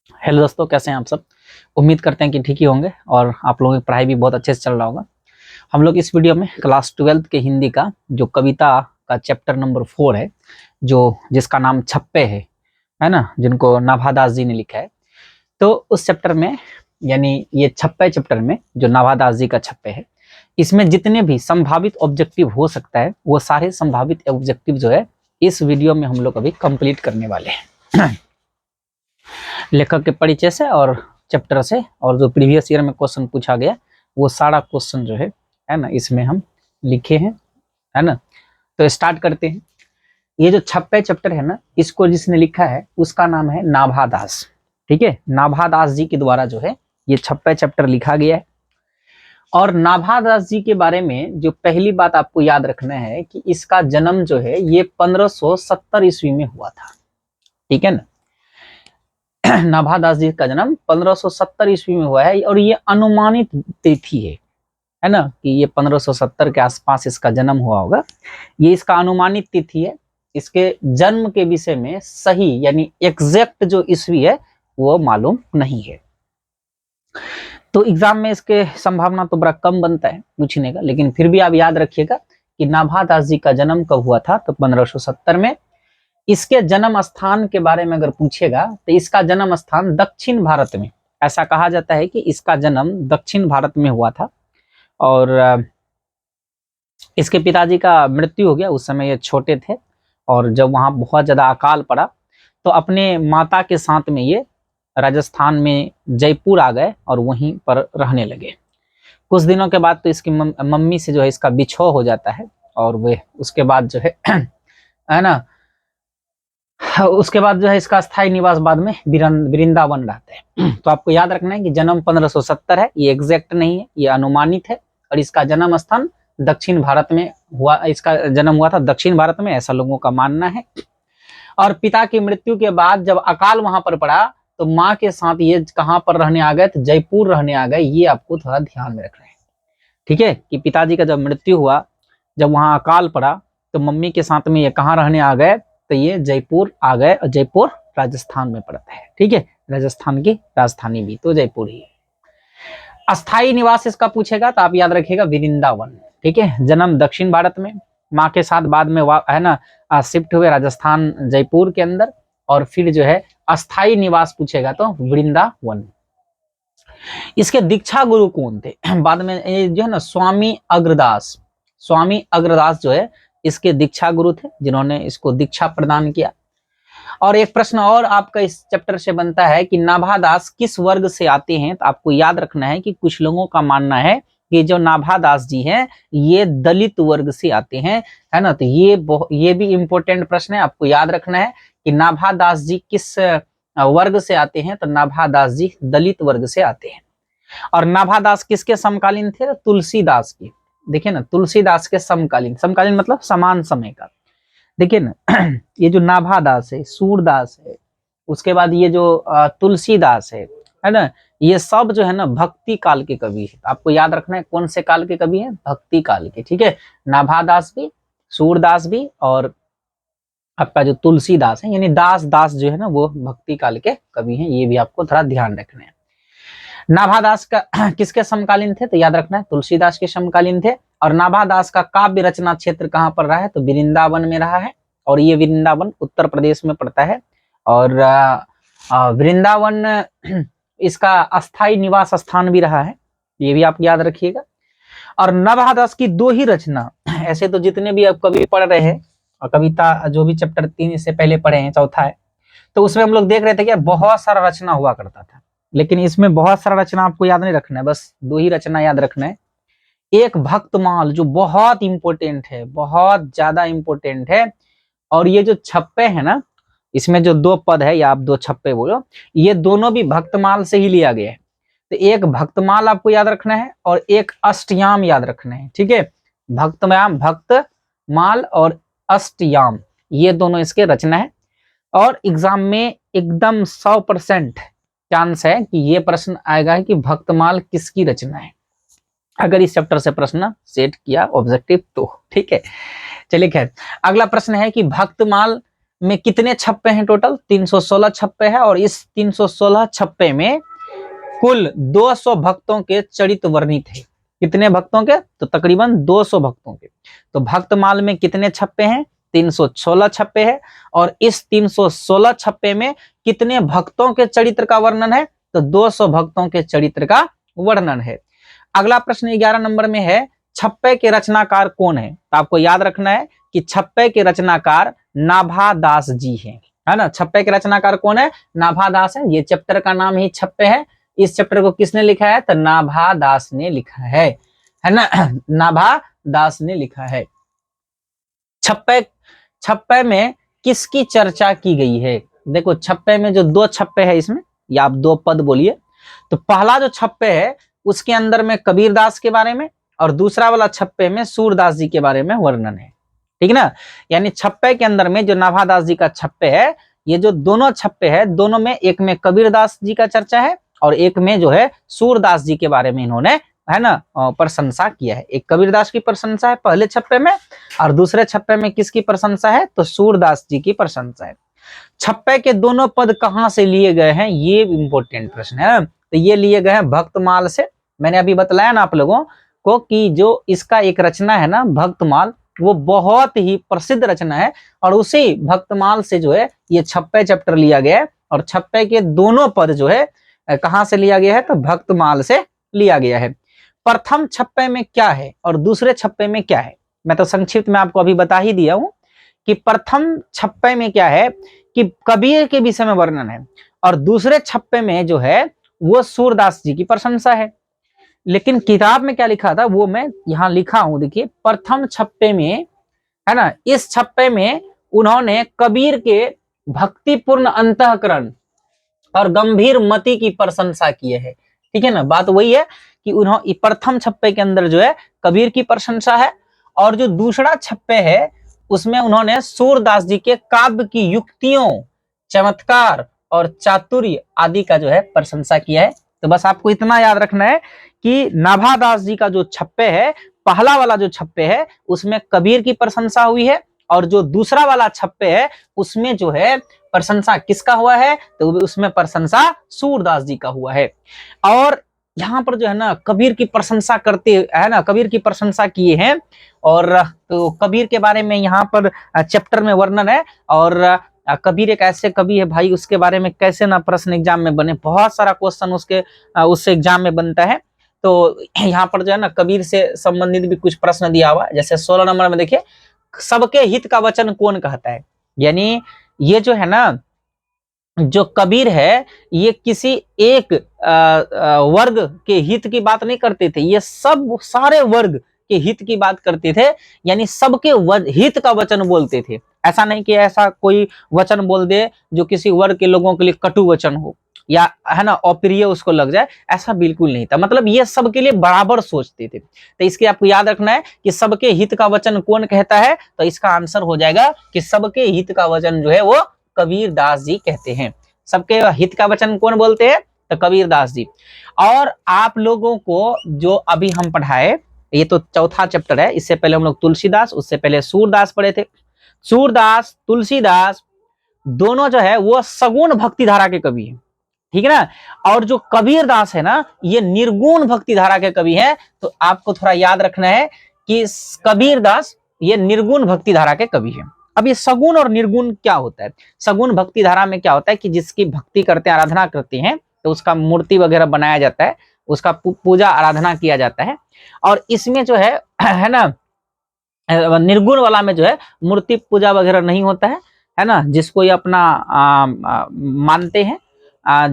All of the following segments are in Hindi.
हेलो दोस्तों, कैसे हैं आप सब। उम्मीद करते हैं कि ठीक ही होंगे और आप लोगों की पढ़ाई भी बहुत अच्छे से चल रहा होगा। हम लोग इस वीडियो में क्लास 12th के हिंदी का जो कविता का चैप्टर नंबर 4 है, जो जिसका नाम छप्पे है ना, जिनको नाभा दास जी ने लिखा है। तो उस चैप्टर में, यानी ये छप्पे चैप्टर में जो नाभा दास जी का छप्पे है, इसमें जितने भी संभावित ऑब्जेक्टिव हो सकता है वो सारे संभावित ऑब्जेक्टिव जो है इस वीडियो में हम लोग अभी कंप्लीट करने वाले हैं लेखक के परिचय से और चैप्टर से, और जो प्रीवियस ईयर में क्वेश्चन पूछा गया वो सारा क्वेश्चन जो है ना, इसमें हम लिखे हैं, है ना। तो स्टार्ट करते हैं। ये जो छप्पे चैप्टर है ना, इसको जिसने लिखा है उसका नाम है नाभा दास। ठीक है, नाभा दास जी के द्वारा जो है ये छप्पे चैप्टर लिखा गया है। और नाभा दास जी के बारे में जो पहली बात आपको याद रखना है कि इसका जन्म जो है ये 1570 ईस्वी में हुआ था। ठीक है ना, नाभा दास जी का जन्म 1570 ईस्वी में हुआ है और ये अनुमानित तिथि है ना, कि ये 1570 के आसपास इसका जन्म हुआ होगा। ये इसका अनुमानित तिथि है। इसके जन्म के विषय में सही यानी एग्जैक्ट जो ईस्वी है वो मालूम नहीं है। तो एग्जाम में इसके संभावना तो बड़ा कम बनता है पूछने का, लेकिन फिर भी आप याद रखिएगा कि नाभा दास जी का जन्म कब हुआ था, तो 1570 में। इसके जन्म स्थान के बारे में अगर पूछेगा तो इसका जन्म स्थान दक्षिण भारत में, ऐसा कहा जाता है कि इसका जन्म दक्षिण भारत में हुआ था। और इसके पिताजी का मृत्यु हो गया, उस समय ये छोटे थे, और जब वहां बहुत ज्यादा अकाल पड़ा तो अपने माता के साथ में ये राजस्थान में जयपुर आ गए और वहीं पर रहने लगे। कुछ दिनों के बाद तो इसकी मम्मी से जो है इसका बिछोह हो जाता है, और वे उसके बाद जो है ना, उसके बाद जो है इसका स्थायी निवास बाद में वृंदावन रहते हैं। तो आपको याद रखना है कि जन्म 1570 है, ये एग्जैक्ट नहीं है, ये अनुमानित है। और इसका जन्म स्थान दक्षिण भारत में हुआ, इसका जन्म हुआ था दक्षिण भारत में, ऐसा लोगों का मानना है। और पिता की मृत्यु के बाद जब अकाल वहां पर पड़ा तो माँ के साथ ये कहां पर रहने आ गए, तो जयपुर रहने आ गए। ये आपको थोड़ा ध्यान में रखना है, ठीक है, कि पिताजी का जब मृत्यु हुआ, जब वहां अकाल पड़ा, तो मम्मी के साथ में ये कहाँ रहने आ गए, तो ये जयपुर आ गए। और जयपुर राजस्थान में पड़ता है, ठीक है, राजस्थान की राजधानी भी तो जयपुर ही है। अस्थाई निवास इसका पूछेगा तो आप याद रखिएगा वृंदावन। ठीक है, जन्म दक्षिण भारत में, माँ के साथ बाद में है ना शिफ्ट हुए राजस्थान जयपुर के अंदर, और फिर जो है अस्थाई निवास पूछेगा तो वृंदावन। इसके दीक्षा गुरु कौन थे? बाद में ये जो है ना स्वामी अग्रदास जो है इसके दीक्षा गुरु थे, जिन्होंने इसको दीक्षा प्रदान किया। और एक प्रश्न और आपका इस चैप्टर से बनता है कि नाभा दास किस वर्ग से आते हैं, तो आपको याद रखना है कि कुछ लोगों का मानना है कि जो नाभा दास जी हैं ये दलित वर्ग से आते हैं, है ना। तो ये भी इंपॉर्टेंट प्रश्न है, आपको याद रखना है कि नाभा दास जी किस वर्ग से आते हैं, तो नाभा दास जी दलित वर्ग से आते हैं। और नाभा दास किसके समकालीन थे? तुलसीदास की। देखिए ना, तुलसीदास के समकालीन, समकालीन मतलब समान समय का। देखिए ना ये जो नाभा दास है, सूरदास है, उसके बाद ये जो तुलसीदास है ना, ये सब जो है ना भक्ति काल के कवि है। आपको याद रखना है कौन से काल के कवि हैं? भक्ति काल के, ठीक है। नाभा दास भी, सूरदास भी, और आपका जो तुलसीदास है, यानी दास जो है ना वो भक्ति काल के कवि हैं। ये भी आपको थोड़ा ध्यान रखना है। नाभा दास का किसके समकालीन थे? तो याद रखना है तुलसीदास के समकालीन थे। और नाभा दास का काव्य रचना क्षेत्र कहां पर रहा है? तो वृंदावन में रहा है, और ये वृंदावन उत्तर प्रदेश में पड़ता है। और वृंदावन इसका अस्थाई निवास स्थान भी रहा है, ये भी आप याद रखिएगा। और नाभा दास की दो ही रचना, ऐसे तो जितने भी आप कवि पढ़ रहे हैं और कविता जो भी चैप्टर 3 से पहले पढ़े हैं, चौथा है, तो उसमें हम लोग देख रहे थे कि बहुत सारा रचना हुआ करता था, लेकिन इसमें बहुत सारा रचना आपको याद नहीं रखना है, बस दो ही रचना याद रखना है। एक भक्तमाल जो बहुत इंपॉर्टेंट है, बहुत ज्यादा इंपॉर्टेंट है। और ये जो छप्पे है ना, इसमें जो दो पद है या आप दो छप्पे बोलो, ये दोनों भी भक्तमाल से ही लिया गया है। तो एक भक्तमाल आपको याद रखना है और एक अष्टयाम याद रखना है, ठीक है। भक्तमाल और अष्टयाम, ये दोनों इसके रचना है। और एग्जाम में एकदम 100% चांस है कि ये प्रश्न आएगा है कि भक्तमाल किसकी रचना है, अगर इस चैप्टर से प्रश्न सेट किया ऑब्जेक्टिव तो, ठीक है। चलिए खैर, अगला प्रश्न है कि भक्तमाल में कितने छप्पे हैं टोटल? 316 छप्पे है, और इस 316 छप्पे में कुल 200 भक्तों के चरित्र वर्णित है। कितने भक्तों के? तो तकरीबन 200 भक्तों के। तो भक्तमाल में कितने छप्पे हैं? 316 छप्पे है, और इस 316 छप्पे में कितने भक्तों के चरित्र का वर्णन है? तो 200 भक्तों के चरित्र का वर्णन है। अगला प्रश्न 11 नंबर में है, छप्पे के रचनाकार कौन है? तो आपको याद रखना है कि छप्पे के रचनाकार नाभादास जी हैं, है ना। छप्पे के रचनाकार कौन है? नाभादास है। ये चैप्टर का नाम ही छप्पे है। इस चैप्टर को किसने लिखा है? तो नाभादास ने लिखा है ना। नाभादास ने लिखा है। छप्पे में किसकी चर्चा की गई है? देखो छप्पे में जो 2 छप्पे है, इसमें या आप 2 पद बोलिए। तो पहला जो छप्पे है उसके अंदर में कबीरदास के बारे में, और दूसरा वाला छप्पे में सूरदास जी के बारे में वर्णन है, ठीक ना। यानी छप्पे के अंदर में जो नाभादास जी का छप्पे है, ये जो दोनों छप्पे है, दोनों में एक में कबीरदास जी का चर्चा है और एक में जो है सूरदास जी के बारे में इन्होंने, है ना, प्रशंसा किया है। एक कबीरदास की प्रशंसा है पहले छप्पे में, और दूसरे छप्पे में किसकी प्रशंसा है? तो सूरदास जी की प्रशंसा है। छप्पे के दोनों पद कहां से लिए गए हैं? ये इंपॉर्टेंट प्रश्न है। तो ये लिए गए हैं भक्तमाल से। मैंने अभी बतलाया ना आप लोगों को कि जो इसका एक रचना है ना भक्तमाल, वो बहुत ही प्रसिद्ध रचना है, और उसी भक्तमाल से जो है ये छप्पे चैप्टर लिया गया है। और छप्पे के दोनों पद जो है कहां से लिया गया है? तो भक्तमाल से लिया गया है। प्रथम छप्पे में क्या है और दूसरे छप्पे में क्या है? मैं तो संक्षिप्त में आपको अभी बता ही दिया हूं कि प्रथम छप्पे में क्या है कि कबीर के विषय में वर्णन है, और दूसरे छप्पे में जो है वो सूरदास जी की प्रशंसा है। लेकिन किताब में क्या लिखा था वो मैं यहां लिखा हूं, देखिए। प्रथम छप्पे में, है ना, इस छप्पे में उन्होंने कबीर के भक्तिपूर्ण अंतःकरण और गंभीर मति की प्रशंसा की है, ठीक है ना। बात वही है कि उन्होंने प्रथम छप्पे के अंदर जो है कबीर की प्रशंसा है, और जो दूसरा छप्पे है उसमें उन्होंने सूरदास जी के काव्य की युक्तियों, चमत्कार और चातुर्य आदि का जो है प्रशंसा किया है। तो बस आपको इतना याद रखना है कि नाभादास जी का जो छप्पे है, पहला वाला जो छप्पे है उसमें कबीर की प्रशंसा हुई है, और जो दूसरा वाला छप्पे है उसमें जो है प्रशंसा किसका हुआ है? तो उसमें प्रशंसा सूरदास जी का हुआ है। और यहाँ पर जो है ना कबीर की प्रशंसा करते, है ना, कबीर की प्रशंसा किए हैं। और तो कबीर के बारे में यहाँ पर चैप्टर में वर्णन है। और कबीर एक ऐसे कवि है भाई, उसके बारे में कैसे ना प्रश्न एग्जाम में बने, बहुत सारा क्वेश्चन उससे एग्जाम में बनता है। तो यहाँ पर जो है ना कबीर से संबंधित भी कुछ प्रश्न दिया हुआ है। जैसे 16 नंबर में देखिए, सबके हित का वचन कौन कहता है? यानी ये जो है ना, जो कबीर है ये किसी एक वर्ग के हित की बात नहीं करते थे, ये सब सारे वर्ग के हित की बात करते थे। यानी सबके हित का वचन बोलते थे। ऐसा नहीं कि ऐसा कोई वचन बोल दे जो किसी वर्ग के लोगों के लिए कटु वचन हो, या है ना अप्रिय उसको लग जाए, ऐसा बिल्कुल नहीं था। मतलब ये सबके लिए बराबर सोचते थे। तो इसके आपको याद रखना है कि सबके हित का वचन कौन कहता है? तो इसका आंसर हो जाएगा कि सबके हित का वचन जो है वो कबीरदास जी कहते हैं। सबके हित का वचन कौन बोलते हैं? तो कबीरदास जी। और आप लोगों को जो अभी हम पढ़ाए, ये तो चौथा चैप्टर है। इससे पहले हम लोग तुलसीदास, उससे पहले सूरदास पढ़े थे। सूरदास, तुलसीदास दोनों जो है वो सगुण भक्ति धारा के कवि हैं, ठीक है ना। और जो कबीरदास है ना, ये निर्गुण भक्ति धारा के कवि हैं। तो आपको थोड़ा याद रखना है कि कबीरदास ये निर्गुण भक्ति धारा के कवि हैं। अब ये सगुण और निर्गुण क्या होता है? सगुण भक्ति धारा में क्या होता है कि जिसकी भक्ति करते हैं, आराधना करते हैं, तो उसका मूर्ति वगैरह बनाया जाता है, उसका पूजा आराधना किया जाता है। और इसमें जो है ना, निर्गुण वाला में जो है मूर्ति पूजा वगैरह नहीं होता है ना। जिसको ये अपना मानते हैं,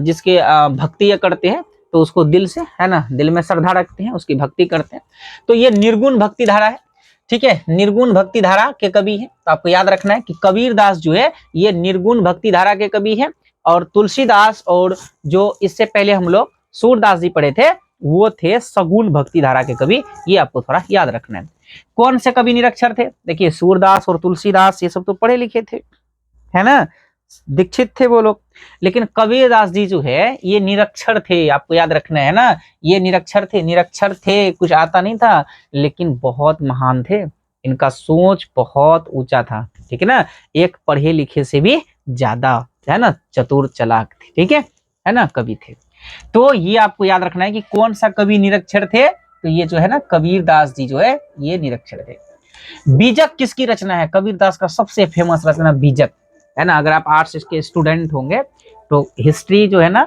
जिसके भक्ति ये करते हैं, तो उसको दिल से, है ना, दिल में श्रद्धा रखते हैं, उसकी भक्ति करते हैं। तो ये निर्गुण भक्ति धारा है, ठीक है, निर्गुण भक्ति धारा के कवि हैं। तो आपको याद रखना है कि कबीरदास जो है ये निर्गुण भक्ति धारा के कवि हैं, और तुलसीदास और जो इससे पहले हम लोग सूरदास जी पढ़े थे वो थे सगुण भक्ति धारा के कवि। ये आपको थोड़ा याद रखना है। कौन से कवि निरक्षर थे? देखिए सूरदास और तुलसीदास ये सब तो पढ़े लिखे थे, है ना, दीक्षित थे वो लोग। लेकिन कबीरदास जी जो है ये निरक्षर थे, आपको याद रखना है ना। ये निरक्षर थे, कुछ आता नहीं था, लेकिन बहुत महान थे। इनका सोच बहुत ऊंचा था, ठीक है ना, एक पढ़े लिखे से भी ज्यादा, है ना, चतुर चालाक थे, ठीक है ना, कवि थे। तो ये आपको याद रखना है कि कौन सा कवि निरक्षर थे, तो ये जो है ना कबीरदास जी जो है ये निरक्षर थे। बीजक किसकी रचना है? कबीरदास का सबसे फेमस रचना बीजक, है ना। अगर आप आर्ट्स के स्टूडेंट होंगे तो हिस्ट्री जो है ना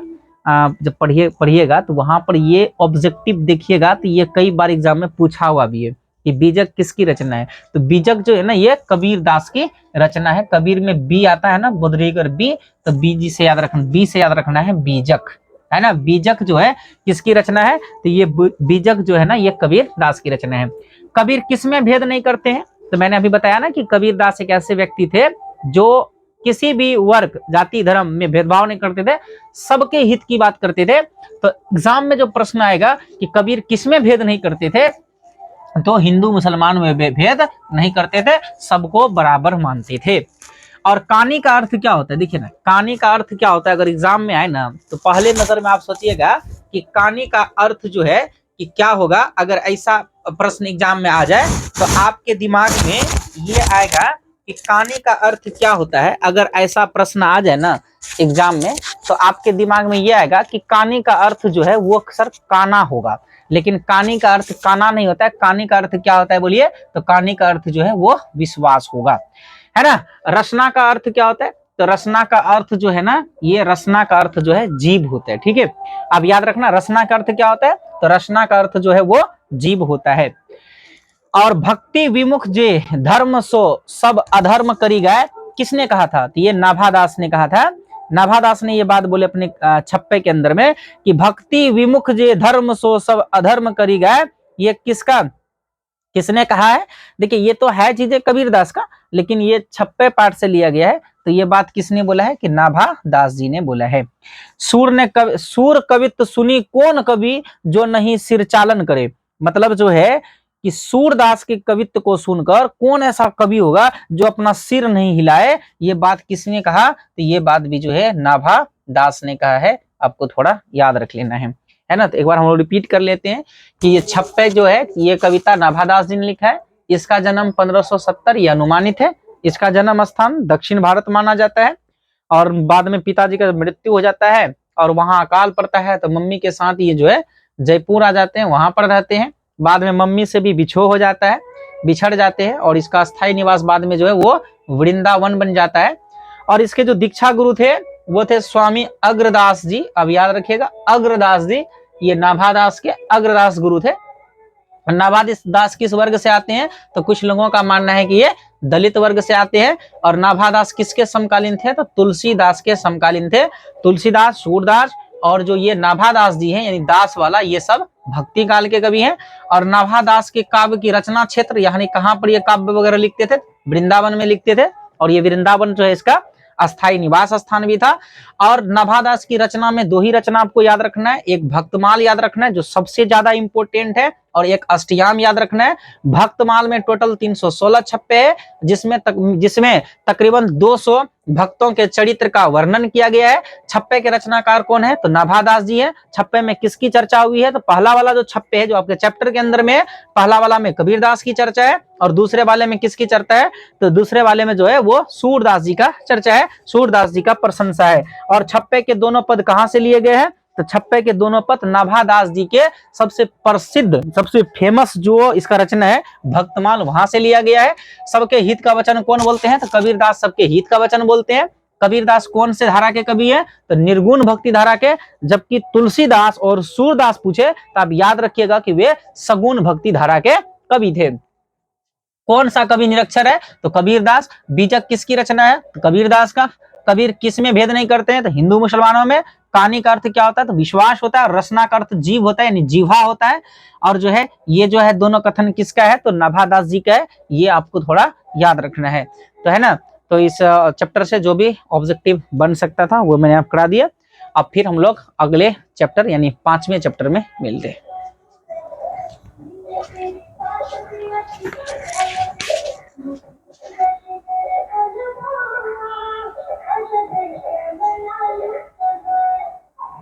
जब पढ़िएगा तो वहां पर ये ऑब्जेक्टिव देखिएगा तो ये कई बार एग्जाम में पूछा हुआ भी है कि बीजक किसकी रचना है। तो बीजक जो है ना ये कबीरदास की रचना है। कबीर में बी आता है ना, बुद्रीकर बी, तो बी से याद रखना, बी से याद रखना है बीजक, है ना। बीजक जो है किसकी रचना है? तो ये बीजक जो है ना ये कबीरदास की रचना है। कबीर किस में भेद नहीं करते हैं? तो मैंने अभी बताया ना कि कबीरदास एक ऐसे व्यक्ति थे जो किसी भी वर्ग जाति धर्म में भेदभाव नहीं करते थे, सबके हित की बात करते थे। तो एग्जाम में जो प्रश्न आएगा कि कबीर किस में भेद नहीं करते थे, तो हिंदू मुसलमान में भेद नहीं करते थे, सबको बराबर मानते थे। और कानी का अर्थ क्या होता है? देखिए ना, कानी का अर्थ क्या होता है अगर एग्जाम में आए ना तो पहले नजर में आप सोचिएगा कि कानी का अर्थ जो है कि क्या होगा। अगर ऐसा प्रश्न एग्जाम में आ जाए तो आपके दिमाग में ये आएगा कि कानी का अर्थ क्या होता है। अगर ऐसा प्रश्न आ जाए ना एग्जाम में तो आपके दिमाग में ये आएगा कि कानी का अर्थ जो है वो अक्सर काना होगा, लेकिन कानी का अर्थ काना नहीं होता है। कानी का अर्थ क्या होता है बोलिए? तो कानी का अर्थ जो है वो विश्वास होगा, है ना। रसना का अर्थ क्या होता है? तो रसना का अर्थ जो है ना ये रसना का अर्थ जो है जीव होता है, ठीक है। अब याद रखना रसना का अर्थ क्या होता है? तो रसना का अर्थ जो है वो जीव होता है। और भक्ति विमुख जे धर्म सो सब अधर्म करी गए, किसने कहा था? तो ये नाभादास ने कहा था। नाभादास ने ये बात बोले अपने छप्पे के अंदर में कि भक्ति विमुख जे धर्म सो सब अधर्म करी गए। ये किसने कहा है? देखिए ये तो है चीजें कबीरदास का, लेकिन ये छप्पे पाठ से लिया गया है। तो ये बात किसने बोला है? कि नाभादास जी ने बोला है। सूर कवित्व सुनी कौन कवि जो नहीं सिर चालन करे। मतलब जो है कि सूरदास के कवित्व को सुनकर कौन ऐसा कवि होगा जो अपना सिर नहीं हिलाए। ये बात किसने कहा? तो ये बात भी जो है नाभादास ने कहा है। आपको थोड़ा याद रख लेना है ना। तो एक बार हम लोग रिपीट कर लेते हैं कि ये छप्पे जो है ये कविता नाभादास जी ने लिखा है। इसका जन्म 1570 ये अनुमानित है। इसका जन्म स्थान दक्षिण भारत माना जाता है और बाद में पिताजी का मृत्यु हो जाता है और वहां अकाल पड़ता है तो मम्मी के साथ ये जो है जयपुर आ जाते हैं, वहां पर रहते हैं। बाद में मम्मी से भी बिछो हो जाता है, बिछड़ जाते हैं और इसका स्थायी निवास बाद में जो है वो वृंदावन बन जाता है। और इसके जो दीक्षा गुरु थे वो थे स्वामी अग्रदास जी। अब याद रखिएगा अग्रदास जी, ये नाभादास के अग्रदास गुरु थे। नाभादास किस वर्ग से आते हैं? तो कुछ लोगों का मानना है कि ये दलित वर्ग से आते हैं। और नाभादास किसके समकालीन थे? तो तुलसीदास के समकालीन थे। तुलसीदास, सूरदास और जो ये नाभादास जी हैं यानी दास वाला, ये सब भक्ति काल के कवि हैं। और नाभादास के काव्य की रचना क्षेत्र यानी कहाँ पर ये काव्य वगैरह लिखते थे? वृंदावन में लिखते थे। और ये वृंदावन जो है इसका अस्थायी निवास स्थान भी था। और नाभादास की रचना में दो ही रचना आपको याद रखना है, एक भक्तमाल याद रखना है जो सबसे ज्यादा इंपोर्टेंट है, और एक अष्टयाम याद रखना है। भक्तमाल में टोटल 316 छप्पे है जिसमें तकरीबन 200 भक्तों के चरित्र का वर्णन किया गया है। छप्पे के रचनाकार कौन है? तो नाभादास जी है। छप्पे में किसकी चर्चा हुई है? तो पहला वाला जो छप्पे है जो आपके चैप्टर के अंदर में है, पहला वाला में कबीरदास की चर्चा है और दूसरे वाले में किसकी चर्चा है? तो दूसरे वाले में जो है वो सूरदास जी का चर्चा है, सूरदास जी का प्रशंसा है। और छप्पे के दोनों पद कहां से लिए गए हैं? तो छप्पे के दोनों पद नाभादास जी के सबसे प्रसिद्ध सबसे फेमस जो इसका रचना है भक्तमाल, वहां से लिया गया है। सबके हित का वचन कौन बोलते हैं? तो कबीरदास सबके हित का वचन बोलते हैं। कबीरदास कौन से धारा के कवि है? तो निर्गुण भक्ति धारा के। जबकि तुलसीदास और सूरदास पूछे तो आप याद रखिएगा कि वे सगुण भक्ति धारा के कवि थे। कौन सा कवि निरक्षर है? तो कबीरदास। बीजक किसकी रचना है? तो कबीरदास का। कबीर किस में भेद नहीं करते हैं? तो हिंदू मुसलमानों में। कानी का अर्थ क्या होता है? तो विश्वास होता है। रसना का अर्थ जीव होता है यानी जीवा होता है। और जो है ये जो है दोनों कथन किसका है? तो नाभादास जी का है। ये आपको थोड़ा याद रखना है, तो है ना। तो इस चैप्टर से जो भी ऑब्जेक्टिव बन सकता था वो मैंने आपको करा दिया। अब फिर हम लोग अगले चैप्टर यानी 5वें चैप्टर में मिलते हैं।